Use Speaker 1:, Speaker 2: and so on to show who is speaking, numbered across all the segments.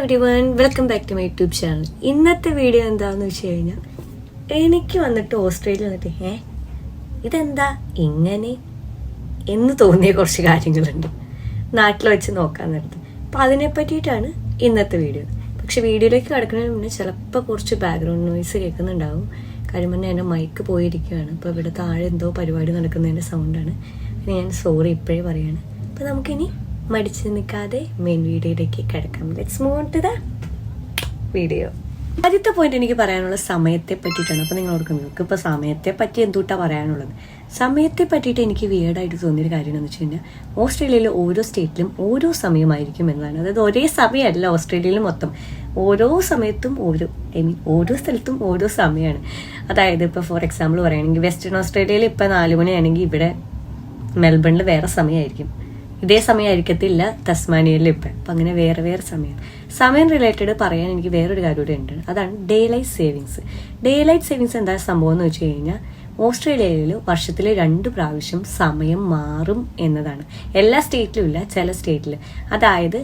Speaker 1: Everyone, welcome back to my YouTube channel. ഇന്നത്തെ video എന്താണെന്ന് വെച്ച് കഴിഞ്ഞാൽ, എനിക്ക് വന്നിട്ട് ഓസ്ട്രേലിയ വന്നിട്ട് ഇതെന്താ ഇങ്ങനെ എന്ന് തോന്നിയ കുറച്ച് കാര്യങ്ങളുണ്ട് നാട്ടിൽ വെച്ച് നോക്കാൻ നേരത്ത്. അപ്പം അതിനെ പറ്റിയിട്ടാണ് ഇന്നത്തെ വീഡിയോ. പക്ഷെ വീഡിയോയിലേക്ക് കിടക്കുന്നതിന് മുന്നേ ചിലപ്പോൾ കുറച്ച് ബാക്ക്ഗ്രൗണ്ട് നോയ്സ് കേൾക്കുന്നുണ്ടാവും. കാര്യം പറഞ്ഞാൽ എൻ്റെ മൈക്ക് പോയിരിക്കുകയാണ്. അപ്പോൾ ഇവിടെ താഴെ എന്തോ പരിപാടി നടക്കുന്നതിൻ്റെ സൗണ്ടാണ്. ഞാൻ സോറി ഇപ്പോഴേ പറയാണ്. അപ്പം നമുക്കിനി മടിച്ച് നിൽക്കാതെ മെയിൻ വീഡിയോയിലേക്ക് കിടക്കാം. Let's move on to the video. ആദ്യത്തെ പോയിന്റ് എനിക്ക് പറയാനുള്ള സമയത്തെ പറ്റിയിട്ടാണ്. അപ്പോൾ നിങ്ങൾ ഓർക്കുന്നത് നിങ്ങൾക്ക് ഇപ്പോൾ സമയത്തെ പറ്റി എന്തുട്ടാ പറയാനുള്ളത്? സമയത്തെ പറ്റിയിട്ട് എനിക്ക് വിയേർഡായിട്ട് തോന്നിയൊരു കാര്യം എന്ന് വെച്ച് കഴിഞ്ഞാൽ, ഓസ്ട്രേലിയയിലെ ഓരോ സ്റ്റേറ്റിലും ഓരോ സമയമായിരിക്കും എന്നതാണ്. അതായത് ഒരേ സമയമല്ല ഓസ്ട്രേലിയയിൽ മൊത്തം. ഓരോ സമയത്തും ഓരോ സ്ഥലത്തും ഓരോ സമയമാണ്. അതായത് ഇപ്പോൾ ഫോർ എക്സാമ്പിൾ പറയുകയാണെങ്കിൽ വെസ്റ്റേൺ ഓസ്ട്രേലിയയിൽ ഇപ്പോൾ 4 മണിയാണെങ്കിൽ ഇവിടെ മെൽബണിൽ വേറെ സമയമായിരിക്കും. ഇതേ സമയമായിരിക്കത്തില്ല തസ്മാനിയയിൽ ഇപ്പം. അപ്പം അങ്ങനെ വേറെ വേറെ സമയം റിലേറ്റഡ് പറയാൻ എനിക്ക് വേറൊരു കാര്യം കൂടെ ഉണ്ട്. അതാണ് day light savings. Day light savings എന്താ സംഭവം എന്ന് വെച്ച് കഴിഞ്ഞാൽ, ഓസ്ട്രേലിയയിൽ വർഷത്തിൽ 2 പ്രാവശ്യം സമയം മാറും എന്നതാണ്. എല്ലാ സ്റ്റേറ്റിലും ഇല്ല, ചില സ്റ്റേറ്റിൽ. അതായത്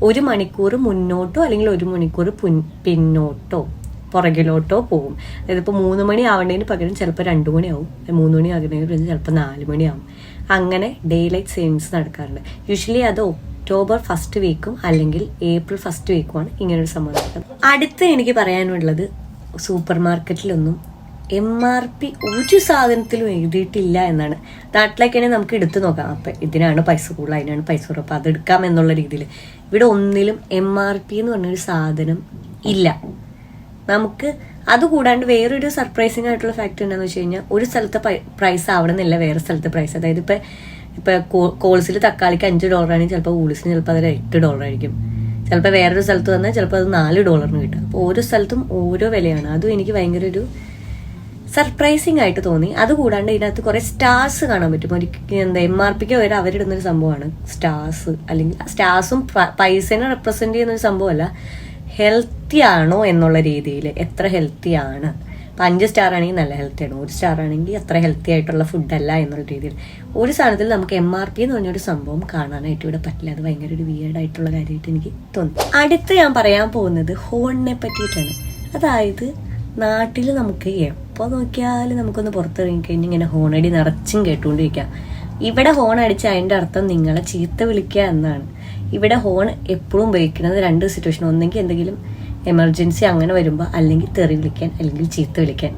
Speaker 1: 1 മണിക്കൂർ മുന്നോട്ടോ അല്ലെങ്കിൽ 1 മണിക്കൂർ പിന്നോട്ടോ പുറകിലോട്ടോ പോകും. അതായത് ഇപ്പോൾ 3 മണി ആവേണ്ടതിന് പകരം ചിലപ്പോൾ 2 മണിയാവും, 3 മണി ആകുന്നതിന് പകരം ചിലപ്പോൾ 4 മണിയാവും. അങ്ങനെ ഡേ ലൈറ്റ് സേവിങ്സ് നടക്കാറുണ്ട്. യൂഷ്വലി അത് ഒക്ടോബർ ഫസ്റ്റ് വീക്കും അല്ലെങ്കിൽ ഏപ്രിൽ ഫസ്റ്റ് വീക്കുമാണ് ഇങ്ങനൊരു സംഭവം നടക്കുന്നത്. അടുത്ത് എനിക്ക് പറയാനുള്ളത്, സൂപ്പർ മാർക്കറ്റിലൊന്നും MRP ഒരു സാധനത്തിലും എഴുതിയിട്ടില്ല എന്നാണ്. നാട്ടിലേക്കാണെങ്കിൽ നമുക്ക് എടുത്തു നോക്കാം, അപ്പം ഇതിനാണ് പൈസ കൂടുതൽ, അതിനാണ് പൈസ കുറവ്, അപ്പം അതെടുക്കാം എന്നുള്ള രീതിയിൽ. ഇവിടെ ഒന്നിലും MRP എന്ന് പറഞ്ഞൊരു സാധനം ഇല്ല. നമുക്ക് അതുകൂടാണ്ട് വേറൊരു സർപ്രൈസിങ് ആയിട്ടുള്ള ഫാക്ട് എന്താണെന്ന് വെച്ച് കഴിഞ്ഞാൽ, ഒരു സ്ഥലത്തെ പ്രൈസ് ആവണമെന്നില്ല വേറെ സ്ഥലത്തെ പ്രൈസ്. അതായത് ഇപ്പം കോൾസിൽ തക്കാളിക്ക് $5 ആണെങ്കിൽ ചിലപ്പോൾ ഊളിസിന് ചിലപ്പോൾ അത് $8 ആയിരിക്കും. ചിലപ്പോൾ വേറൊരു സ്ഥലത്ത് വന്നാൽ ചിലപ്പോൾ അത് $4 കിട്ടും. അപ്പോൾ ഓരോ സ്ഥലത്തും ഓരോ വിലയാണ്. അതും എനിക്ക് ഭയങ്കര ഒരു സർപ്രൈസിങ് ആയിട്ട് തോന്നി. അതുകൂടാണ്ട് ഇതിനകത്ത് കുറേ സ്റ്റാർസ് കാണാൻ പറ്റും. MRPക്ക് വരെ അവരിടുന്നൊരു സംഭവമാണ് സ്റ്റാർസ്. അല്ലെങ്കിൽ സ്റ്റാർസും പൈസനെ റെപ്രസെന്റ് ചെയ്യുന്നൊരു സംഭവമല്ല, ഹെൽത്തി ആണോ എന്നുള്ള രീതിയിൽ എത്ര ഹെൽത്തി ആണ്. 5 സ്റ്റാർ ആണെങ്കിൽ നല്ല ഹെൽത്തിയാണ്, 1 സ്റ്റാർ ആണെങ്കിൽ അത്ര ഹെൽത്തി ആയിട്ടുള്ള ഫുഡല്ല എന്നുള്ള രീതിയിൽ ഒരു സാധനത്തിൽ നമുക്ക് MRP എന്ന് പറഞ്ഞൊരു സംഭവം കാണാനായിട്ട് ഇവിടെ പറ്റില്ല. അത് ഭയങ്കര ഒരു വിയേർഡ് ആയിട്ടുള്ള കാര്യമായിട്ട് എനിക്ക് തോന്നി. അടുത്ത് ഞാൻ പറയാൻ പോകുന്നത് ഹോണിനെ പറ്റിയിട്ടാണ്. അതായത് നാട്ടിൽ നമുക്ക് എപ്പോൾ നോക്കിയാലും നമുക്കൊന്ന് പുറത്തിറങ്ങി കഴിഞ്ഞ് ഇങ്ങനെ ഹോണടി നിറച്ചും കേട്ടുകൊണ്ടിരിക്കാം. ഇവിടെ ഹോൺ അടിച്ച അതിൻ്റെ അർത്ഥം നിങ്ങളെ ചീത്ത വിളിക്കുക എന്നാണ്. ഇവിടെ ഹോൺ എപ്പോഴും ഉപയോഗിക്കുന്നത് 2 സിറ്റുവേഷൻ. ഒന്നെങ്കിൽ എന്തെങ്കിലും എമർജൻസി അങ്ങനെ വരുമ്പോൾ, അല്ലെങ്കിൽ തെറി വിളിക്കാൻ, അല്ലെങ്കിൽ ചീത്ത വിളിക്കാൻ.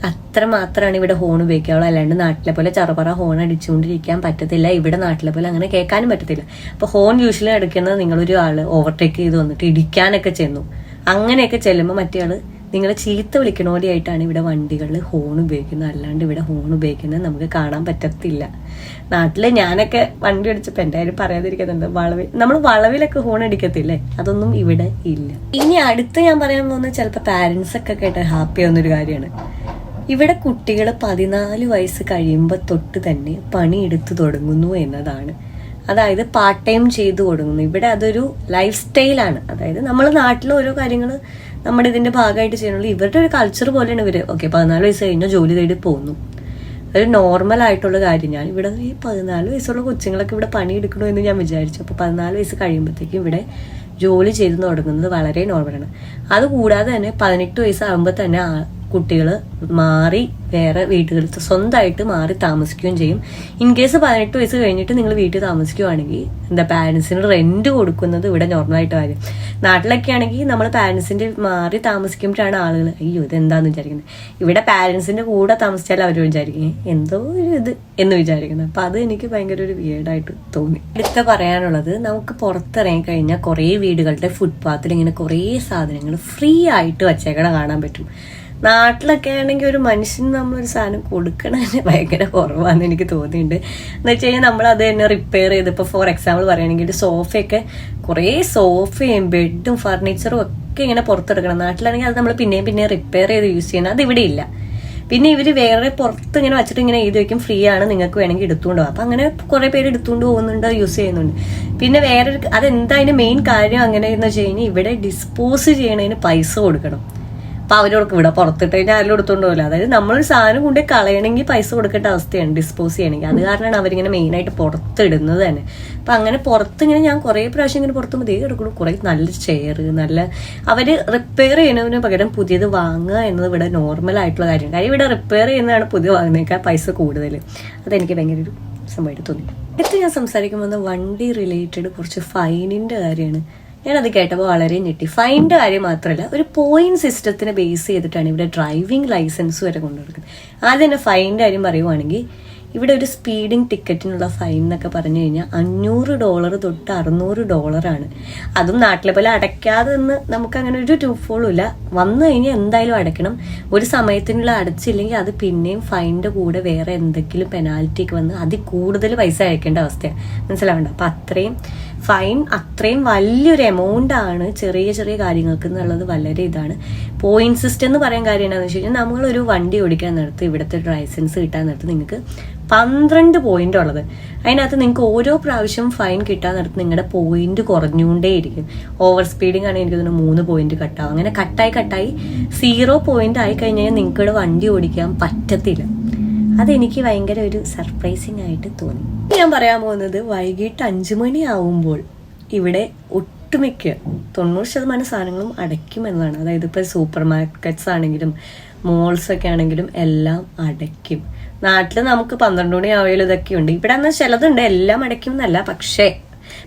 Speaker 1: അത്ര മാത്രമാണ് ഇവിടെ ഹോൺ ഉപയോഗിക്കാവുള്ളൂ. അല്ലാണ്ട് നാട്ടിലെ പോലെ ചറപറ ഹോൺ അടിച്ചുകൊണ്ടിരിക്കാൻ പറ്റത്തില്ല. ഇവിടെ നാട്ടിലെ പോലെ അങ്ങനെ കേൾക്കാനും പറ്റത്തില്ല. അപ്പോൾ ഹോൺ യൂഷ്വലി അടിക്കുന്നത് നിങ്ങളൊരു ആള് ഓവർടേക്ക് ചെയ്ത് വന്നിട്ട് ഇടിക്കാനൊക്കെ ചെന്നു, അങ്ങനെയൊക്കെ ചെല്ലുമ്പോൾ മറ്റേ ആള് നിങ്ങളെ ചീത്ത വിളിക്കണ പോലെയായിട്ടാണ് ഇവിടെ വണ്ടികളിൽ ഹോൺ ഉപയോഗിക്കുന്നത്. അല്ലാണ്ട് ഇവിടെ ഹോൺ ഉപയോഗിക്കുന്നത് നമുക്ക് കാണാൻ പറ്റത്തില്ല. നാട്ടില് ഞാനൊക്കെ വണ്ടി അടിച്ചപ്പോൾ എന്തായാലും പറയാതിരിക്കുന്നുണ്ട്, നമ്മൾ വളവിലൊക്കെ ഹോൺ അടിക്കത്തില്ലേ, അതൊന്നും ഇവിടെ ഇല്ല. ഇനി അടുത്ത് ഞാൻ പറയാൻ പോകുന്നത് ചിലപ്പോൾ പാരന്റ്സ് ഒക്കെ കേട്ട് ഹാപ്പി ആവുന്നൊരു കാര്യമാണ്. ഇവിടെ കുട്ടികൾ 14 വയസ്സ് കഴിയുമ്പോൾ തൊട്ട് തന്നെ പണിയെടുത്ത് തുടങ്ങുന്നു എന്നതാണ്. അതായത് പാർട്ട് ടൈം ചെയ്തു തുടങ്ങുന്നു. ഇവിടെ അതൊരു ലൈഫ് സ്റ്റൈലാണ്. അതായത് നമ്മൾ നാട്ടിൽ ഓരോ കാര്യങ്ങൾ നമ്മുടെ ഇതിന്റെ ഭാഗമായിട്ട് ചെയ്യണുള്ളൂ. ഇവരുടെ ഒരു കൾച്ചർ പോലെയാണ് ഇവര്. 14 വയസ്സ് കഴിഞ്ഞാൽ ജോലി തേടി പോകുന്നു. ഒരു നോർമൽ ആയിട്ടുള്ള കാര്യം. ഞാൻ ഇവിടെ ഈ 14 വയസ്സുള്ള കൊച്ചുങ്ങളൊക്കെ ഇവിടെ പണിയെടുക്കണോ എന്ന് ഞാൻ വിചാരിച്ചു. അപ്പോൾ 14 വയസ്സ് കഴിയുമ്പോഴത്തേക്കും ഇവിടെ ജോലി ചെയ്ത് തുടങ്ങുന്നത് വളരെ നോർമലാണ്. അതുകൂടാതെ തന്നെ 18 വയസ്സാകുമ്പോൾ തന്നെ കുട്ടികൾ മാറി വേറെ വീട്ടുകളിൽ സ്വന്തമായിട്ട് മാറി താമസിക്കുകയും ചെയ്യും. ഇൻ കേസ് 18 വയസ്സ് കഴിഞ്ഞിട്ട് നിങ്ങൾ വീട്ടിൽ താമസിക്കുകയാണെങ്കിൽ പാരൻസിന് റെന്റ് കൊടുക്കുന്നത് ഇവിടെ നോർമലായിട്ട് കാര്യം. നാട്ടിലൊക്കെ ആണെങ്കിൽ നമ്മൾ പാരൻസിന്റെ മാറി താമസിക്കുമ്പോഴാണ് ആളുകൾ അയ്യോ ഇതെന്താന്ന് വിചാരിക്കുന്നത്. ഇവിടെ പാരൻസിന്റെ കൂടെ താമസിച്ചാൽ അവർ വിചാരിക്കും എന്തോ ഒരു ഇത് എന്ന് വിചാരിക്കുന്നത്. അപ്പൊ അത് എനിക്ക് ഭയങ്കര ഒരു വിയേർഡായിട്ട് തോന്നി. അടുത്ത പറയാനുള്ളത്, നമുക്ക് പുറത്തിറങ്ങി കഴിഞ്ഞാൽ കുറേ വീടുകളുടെ ഫുട്പാത്തിൽ ഇങ്ങനെ കുറേ സാധനങ്ങൾ ഫ്രീ ആയിട്ട് വച്ചേക്കണ കാണാൻ പറ്റും. നാട്ടിലൊക്കെ ആണെങ്കിൽ ഒരു മനുഷ്യന് നമ്മളൊരു സാധനം കൊടുക്കണതിന് ഭയങ്കര കുറവാണെന്ന് എനിക്ക് തോന്നിയിട്ടുണ്ട്. എന്ന് വെച്ച് കഴിഞ്ഞാൽ നമ്മൾ അത് തന്നെ റിപ്പയർ ചെയ്ത്, ഇപ്പോൾ ഫോർ എക്സാമ്പിൾ പറയുകയാണെങ്കിൽ സോഫയൊക്കെ കുറേ സോഫയും ബെഡും ഫർണിച്ചറും ഒക്കെ ഇങ്ങനെ പുറത്തെടുക്കണം. നാട്ടിലാണെങ്കിൽ അത് നമ്മൾ പിന്നെയും റിപ്പയർ ചെയ്ത് യൂസ് ചെയ്യണം. അത് ഇവിടെ ഇല്ല. പിന്നെ ഇവർ വേറെ പുറത്ത് ഇങ്ങനെ വെച്ചിട്ട് ഇങ്ങനെ എഴുതി വയ്ക്കും ഫ്രീ ആണ്, നിങ്ങൾക്ക് വേണമെങ്കിൽ എടുത്തുകൊണ്ട് പോകാം. അപ്പം അങ്ങനെ കുറേ പേര് എടുത്തുകൊണ്ട് പോകുന്നുണ്ട്, യൂസ് ചെയ്യുന്നുണ്ട്. പിന്നെ അതെന്താ അതിൻ്റെ മെയിൻ കാര്യം അങ്ങനെ എന്ന് വെച്ച് കഴിഞ്ഞാൽ, ഇവിടെ ഡിസ്പോസ് ചെയ്യണതിന് പൈസ കൊടുക്കണം. അപ്പൊ അവരോർക്ക് ഇവിടെ പുറത്തിട്ട് കഴിഞ്ഞാൽ ആരും എടുത്തോണ്ട് പോകില്ല. അതായത് നമ്മളൊരു സാധനം കൊണ്ട് കളയണമെങ്കിൽ പൈസ കൊടുക്കേണ്ട അവസ്ഥയാണ്, ഡിസ്പോസ് ചെയ്യണമെങ്കിൽ. അത് കാരണമാണ് അവരിങ്ങനെ മെയിനായിട്ട് പുറത്തിടുന്നത് തന്നെ. അപ്പൊ അങ്ങനെ പുറത്തിങ്ങനെ ഞാൻ കുറേ പ്രാവശ്യം ഇങ്ങനെ പുറത്ത് മതി എടുക്കണം. കുറെ നല്ല ചെയർ, നല്ല അവര് റിപ്പയർ ചെയ്യുന്നതിന് പകരം പുതിയത് വാങ്ങുക എന്നത് ഇവിടെ നോർമൽ ആയിട്ടുള്ള കാര്യമാണ്. കാര്യം ഇവിടെ റിപ്പയർ ചെയ്യുന്നതാണ് പുതിയ വാങ്ങുന്നേക്കാൾ പൈസ കൂടുതൽ. അതെനിക്ക് ഭയങ്കര ഒരു സംഭവമായിട്ട് തോന്നി. അടുത്ത് ഞാൻ സംസാരിക്കുമ്പോൾ വണ്ടി റിലേറ്റഡ് കുറച്ച് ഫൈനിന്റെ കാര്യമാണ്. ഞാനത് കേട്ടപ്പോൾ വളരെ ഞെട്ടി. ഫൈനിന്റെ കാര്യം മാത്രമല്ല, ഒരു പോയിന്റ് സിസ്റ്റത്തിനെ ബേസ് ചെയ്തിട്ടാണ് ഇവിടെ ഡ്രൈവിംഗ് ലൈസൻസ് വരെ കൊണ്ടുകൊടുക്കുന്നത്. ആദ്യം തന്നെ ഫൈനിന്റെ കാര്യം പറയുവാണെങ്കിൽ, ഇവിടെ ഒരു സ്പീഡിംഗ് ടിക്കറ്റിനുള്ള ഫൈൻ എന്നൊക്കെ പറഞ്ഞു കഴിഞ്ഞാൽ $500 തൊട്ട് $600. അതും നാട്ടിലെ പോലെ അടയ്ക്കാതെ നിന്ന് നമുക്ക് അങ്ങനെ ഒരു ട്യൂഫോളും ഇല്ല. വന്നു കഴിഞ്ഞാൽ എന്തായാലും അടയ്ക്കണം. ഒരു സമയത്തിനുള്ള അടച്ചില്ലെങ്കിൽ അത് പിന്നെയും ഫൈനിന്റെ കൂടെ വേറെ എന്തെങ്കിലും പെനാൽറ്റിക്ക് വന്ന് അതിൽ കൂടുതൽ പൈസ അയക്കേണ്ട അവസ്ഥയാണ്. മനസ്സിലാവണ്ട? അപ്പൊ അത്രയും ഫൈൻ, അത്രയും വലിയൊരു എമൗണ്ട് ആണ് ചെറിയ ചെറിയ കാര്യങ്ങൾക്ക് എന്നുള്ളത് വളരെ ഇതാണ്. പോയിന്റ് സിസ്റ്റം എന്ന് പറയാൻ കാര്യം എന്താണെന്ന് വെച്ച് കഴിഞ്ഞാൽ, നമ്മളൊരു വണ്ടി ഓടിക്കാൻ നേരത്ത് ഇവിടുത്തെ ലൈസൻസ് കിട്ടാൻ നേരത്ത് നിങ്ങൾക്ക് 12 പോയിന്റ് ഉള്ളത്. അതിനകത്ത് നിങ്ങൾക്ക് ഓരോ പ്രാവശ്യം ഫൈൻ കിട്ടാൻ നേരത്ത് നിങ്ങളുടെ പോയിന്റ് കുറഞ്ഞുകൊണ്ടേയിരിക്കും. ഓവർ സ്പീഡിംഗ് ആണെങ്കിൽ എനിക്ക് തോന്നുന്നു 3 പോയിന്റ് കട്ടാവും. അങ്ങനെ കട്ടായി 0 പോയിന്റ് ആയി കഴിഞ്ഞാൽ നിങ്ങൾക്കിവിടെ വണ്ടി ഓടിക്കാൻ പറ്റത്തില്ല. അതെനിക്ക് ഭയങ്കര ഒരു സർപ്രൈസിങ് ആയിട്ട് തോന്നി. ഞാൻ പറയാൻ പോകുന്നത്, വൈകിട്ട് 5 മണിയാവുമ്പോൾ ഇവിടെ ഒട്ടുമിക്ക 90% സാധനങ്ങളും അടയ്ക്കും എന്നതാണ്. അതായത് ഇപ്പൊ സൂപ്പർ മാർക്കറ്റ്സ് ആണെങ്കിലും മോൾസ് ഒക്കെ ആണെങ്കിലും എല്ലാം അടയ്ക്കും. നാട്ടില് നമുക്ക് 12 മണി ആവുകയും ഇതൊക്കെ ഉണ്ട്. ഇവിടെ എന്നാൽ ചിലതുണ്ട്, എല്ലാം അടയ്ക്കും എന്നല്ല. പക്ഷേ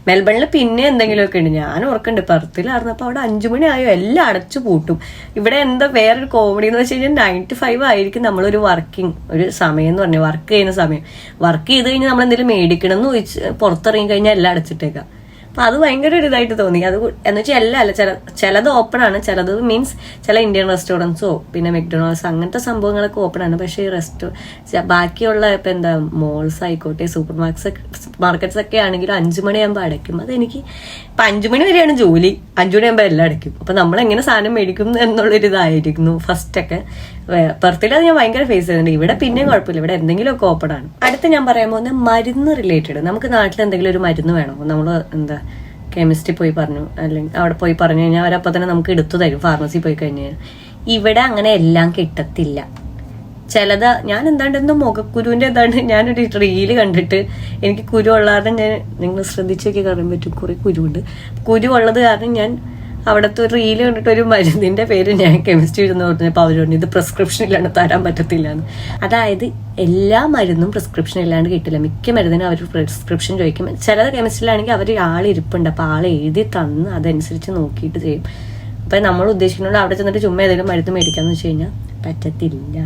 Speaker 1: മെൽബണിൽ പിന്നെ എന്തെങ്കിലുമൊക്കെ ഉണ്ട്. ഞാൻ ഓർക്കുന്നുണ്ട് പെർത്തിലായിരുന്നപ്പോൾ അവിടെ 5 മണി ആയോ എല്ലാം അടച്ചു പൂട്ടും. ഇവിടെ എന്താ വേറൊരു കോമഡി എന്ന് വെച്ച് കഴിഞ്ഞാൽ 9 to 5 ആയിരിക്കും നമ്മളൊരു ഒരു സമയം എന്ന് പറഞ്ഞാൽ, വർക്ക് ചെയ്യുന്ന സമയം. വർക്ക് ചെയ്ത് കഴിഞ്ഞാൽ നമ്മൾ എന്തെങ്കിലും മേടിക്കണം എന്ന് ചോദിച്ച് പുറത്തിറങ്ങി കഴിഞ്ഞാൽ എല്ലാം അടച്ചിട്ടേക്കാം. അപ്പൊ അത് ഭയങ്കര ഒരു ഇതായിട്ട് തോന്നി. അത് എന്ന് വെച്ചാൽ എല്ലാം അല്ല, ചിലത് ഓപ്പൺ ആണ്, ചിലത് മീൻസ് ചില ഇന്ത്യൻ റെസ്റ്റോറൻറ്റ്സോ പിന്നെ മെക്ഡൊണാൾഡ്സ് അങ്ങനത്തെ സംഭവങ്ങളൊക്കെ ഓപ്പൺ ആണ്. പക്ഷേ ഈ ബാക്കിയുള്ള ഇപ്പൊ എന്താ മോൾസ് ആയിക്കോട്ടെ സൂപ്പർ മാർക്കറ്റ്സ് ഒക്കെ ആണെങ്കിലും 5 മണിയാകുമ്പോൾ അടയ്ക്കും. അതെനിക്ക് ഇപ്പൊ 5 മണി വരെയാണ് ജോലി, 5 മണിയാകുമ്പോൾ എല്ലാം അടയ്ക്കും. അപ്പൊ നമ്മൾ എങ്ങനെ സാധനം മേടിക്കും എന്നുള്ളൊരു ഇതായിരിക്കുന്നു ഫസ്റ്റ് ഒക്കെ. പെർത്തിൽ അത് ഞാൻ ഭയങ്കര ഫേസ് ചെയ്യുന്നുണ്ട്. ഇവിടെ പിന്നെയും കുഴപ്പമില്ല, ഇവിടെ എന്തെങ്കിലുമൊക്കെ ഓപ്പൺ ആണ്. അടുത്ത് ഞാൻ പറയാൻ പോകുന്നത് മരുന്ന് റിലേറ്റഡ്. നമുക്ക് നാട്ടിൽ എന്തെങ്കിലും ഒരു മരുന്ന് വേണം, നമ്മൾ എന്താ കെമിസ്ട്രി പോയി പറഞ്ഞു, അല്ലെങ്കിൽ അവിടെ പോയി പറഞ്ഞു കഴിഞ്ഞാൽ അവരപ്പോൾ തന്നെ നമുക്ക് എടുത്തു തരും. ഫാർമസി പോയി കഴിഞ്ഞാൽ ഇവിടെ അങ്ങനെ എല്ലാം കിട്ടത്തില്ല. ചിലത് ഞാൻ എന്താണ്ടെന്തോ മുഖക്കുരുവിന്റെ എന്താണ്ട് ഞാനൊരു റീല് കണ്ടിട്ട് എനിക്ക് കുരു ഉള്ള കാരണം നിങ്ങൾ ശ്രദ്ധിച്ചൊക്കെ കാണാൻ പറ്റും, കുറെ കുരുണ്ട്. കുരു ഉള്ളത് കാരണം ഞാൻ അവിടുത്തെ ഒരു റീല് കണ്ടിട്ട് ഒരു മരുന്നിന്റെ പേര് ഞാൻ കെമിസ്ട്രി എന്ന് പറഞ്ഞപ്പോൾ അവർ പറഞ്ഞു ഇത് പ്രിസ്ക്രിപ്ഷൻ ഇല്ലാണ്ട് തരാൻ പറ്റത്തില്ല എന്ന്. അതായത് എല്ലാ മരുന്നും പ്രിസ്ക്രിപ്ഷൻ ഇല്ലാണ്ട് കിട്ടില്ല. മിക്ക മരുന്നിനും അവർ പ്രിസ്ക്രിപ്ഷൻ ചോദിക്കും. ചിലത് കെമിസ്ട്രിയിലാണെങ്കിൽ അവർ ആളിരിപ്പുണ്ട്, അപ്പൊ ആൾ എഴുതി തന്ന് അതനുസരിച്ച് നോക്കിയിട്ട് ചെയ്യും. അപ്പൊ നമ്മൾ ഉദ്ദേശിക്കുന്നത് അവിടെ ചെന്നിട്ട് ചുമ്മാ ഏതെങ്കിലും മരുന്ന് മേടിക്കാന്ന് വെച്ച് കഴിഞ്ഞാൽ പറ്റത്തില്ല.